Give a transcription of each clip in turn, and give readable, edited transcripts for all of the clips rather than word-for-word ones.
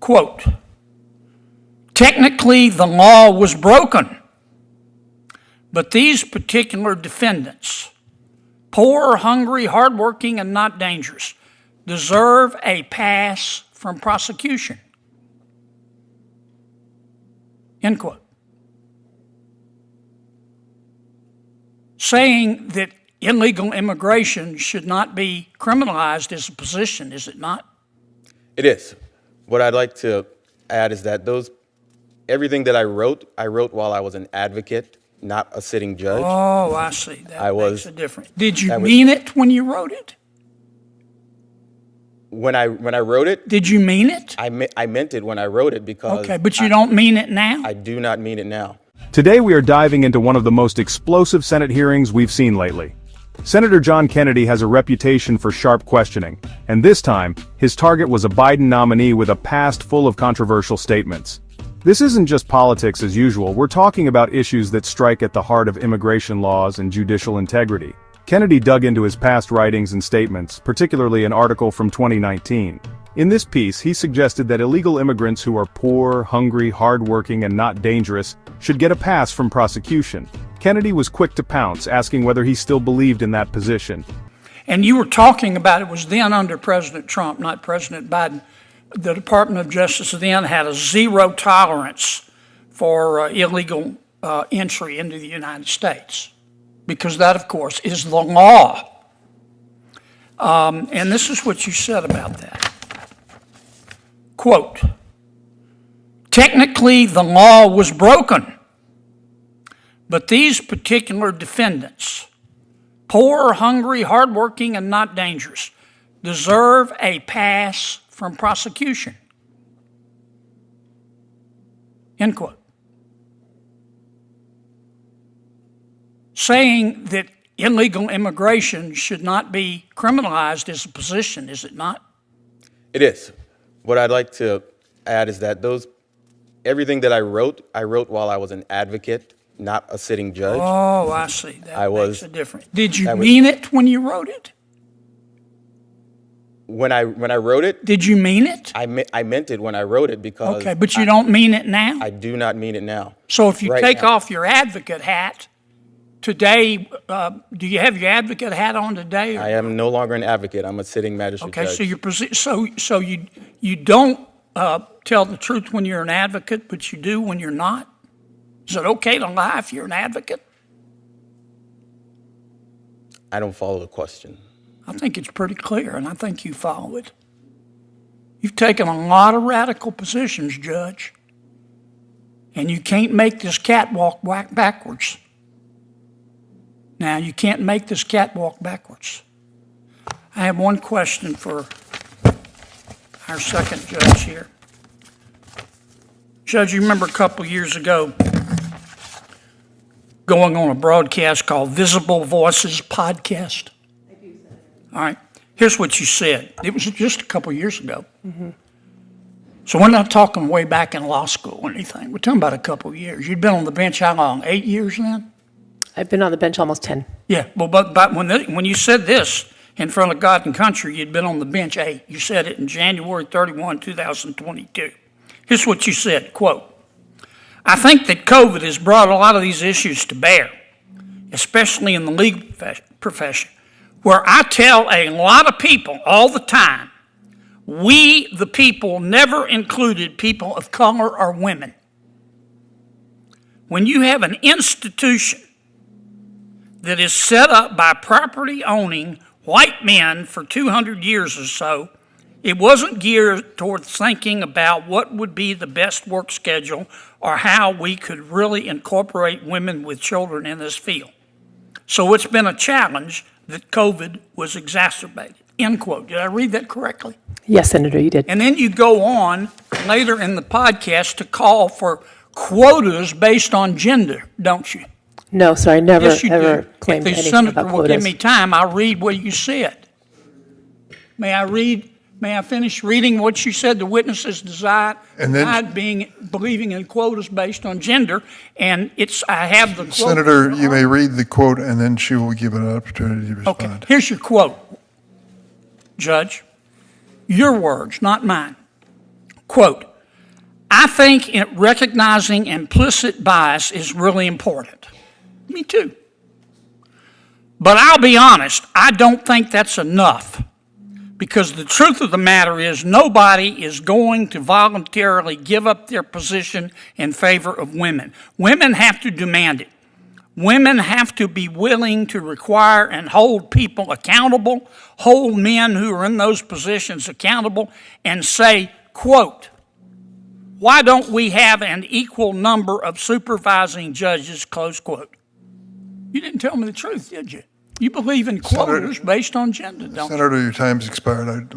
Quote, technically the law was broken, but these particular defendants, poor, hungry, hardworking, and not dangerous, deserve a pass from prosecution. End quote. Saying that illegal immigration should not be criminalized is a position, is it not? It is. What I'd like to add is that everything that I wrote while I was an advocate, not a sitting judge. Oh, I see. That makes a difference. Did you mean it when you wrote it? When I wrote it? Did you mean it? I meant it when I wrote it because... Okay, but you don't mean it now? I do not mean it now. Today we are diving into one of the most explosive Senate hearings we've seen lately. Senator John Kennedy has a reputation for sharp questioning, and this time, his target was a Biden nominee with a past full of controversial statements. This isn't just politics as usual, we're talking about issues that strike at the heart of immigration laws and judicial integrity. Kennedy dug into his past writings and statements, particularly an article from 2019. In this piece, he suggested that illegal immigrants who are poor, hungry, hardworking, and not dangerous should get a pass from prosecution. Kennedy was quick to pounce, asking whether he still believed in that position. And you were talking about it was then under President Trump, not President Biden. The Department of Justice then had a zero tolerance for illegal entry into the United States, because that, of course, is the law. And this is what you said about that. Quote, technically the law was broken, but these particular defendants, poor, hungry, hardworking, and not dangerous, deserve a pass from prosecution. End quote. Saying that illegal immigration should not be criminalized is a position, is it not? It is. What I'd like to add is that everything that I wrote while I was an advocate, not a sitting judge. Oh, I see. That makes a difference. Did you mean it when you wrote it? When I wrote it? Did you mean it? I meant it when I wrote it because... Okay, but you don't mean it now? I do not mean it now. So if you take off your advocate hat today, do you have your advocate hat on today? I am no longer an advocate. I'm a sitting magistrate judge. Okay, so you don't tell the truth when you're an advocate, but you do when you're not? Is it okay to lie if you're an advocate? I don't follow the question. I think it's pretty clear, and I think you follow it. You've taken a lot of radical positions, Judge, and you can't make this cat walk backwards. Now, you can't make this cat walk backwards. I have one question for our second judge here. Judge, you remember a couple years ago going on a broadcast called Visible Voices Podcast? I do, Senator. All right. Here's what you said. It was just a couple years ago. Mm-hmm. So we're not talking way back in law school or anything. We're talking about a couple years. You'd been on the bench how long? 8 years then? I've been on the bench almost 10. Yeah. Well, but when you said this in front of God and country, you'd been on the bench 8. You said it in January 31, 2022. Here's what you said, quote, I think that COVID has brought a lot of these issues to bear, especially in the legal profession, where I tell a lot of people all the time, we, the people, never included people of color or women. When you have an institution that is set up by property-owning white men for 200 years or so, it wasn't geared towards thinking about what would be the best work schedule or how we could really incorporate women with children in this field. So it's been a challenge that COVID was exacerbated. End quote. Did I read that correctly? Yes, Senator, you did. And then you go on later in the podcast to call for quotas based on gender, don't you? No, sir, I never Yes, you ever do. claimed If the anything senator about will give quotas. me time, I'll read what you said. May I finish reading what you said? The witnesses denied believing in quotas based on gender, and I have the quote. Senator, you may read the quote, and then she will give an opportunity to respond. Okay, here's your quote, Judge. Your words, not mine. Quote, I think recognizing implicit bias is really important. Me too. But I'll be honest, I don't think that's enough. Because the truth of the matter is nobody is going to voluntarily give up their position in favor of women. Women have to demand it. Women have to be willing to require and hold people accountable, hold men who are in those positions accountable, and say, quote, why don't we have an equal number of supervising judges, close quote. You didn't tell me the truth, did you? You believe in quotas based on gender, don't you? Senator, your time's expired.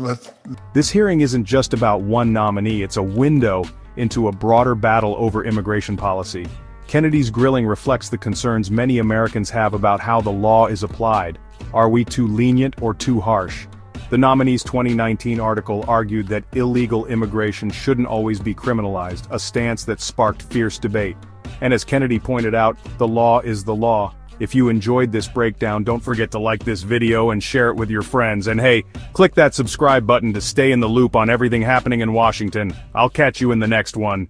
This hearing isn't just about one nominee, it's a window into a broader battle over immigration policy. Kennedy's grilling reflects the concerns many Americans have about how the law is applied. Are we too lenient or too harsh? The nominee's 2019 article argued that illegal immigration shouldn't always be criminalized, a stance that sparked fierce debate. And as Kennedy pointed out, the law is the law. If you enjoyed this breakdown, don't forget to like this video and share it with your friends. And hey, click that subscribe button to stay in the loop on everything happening in Washington. I'll catch you in the next one.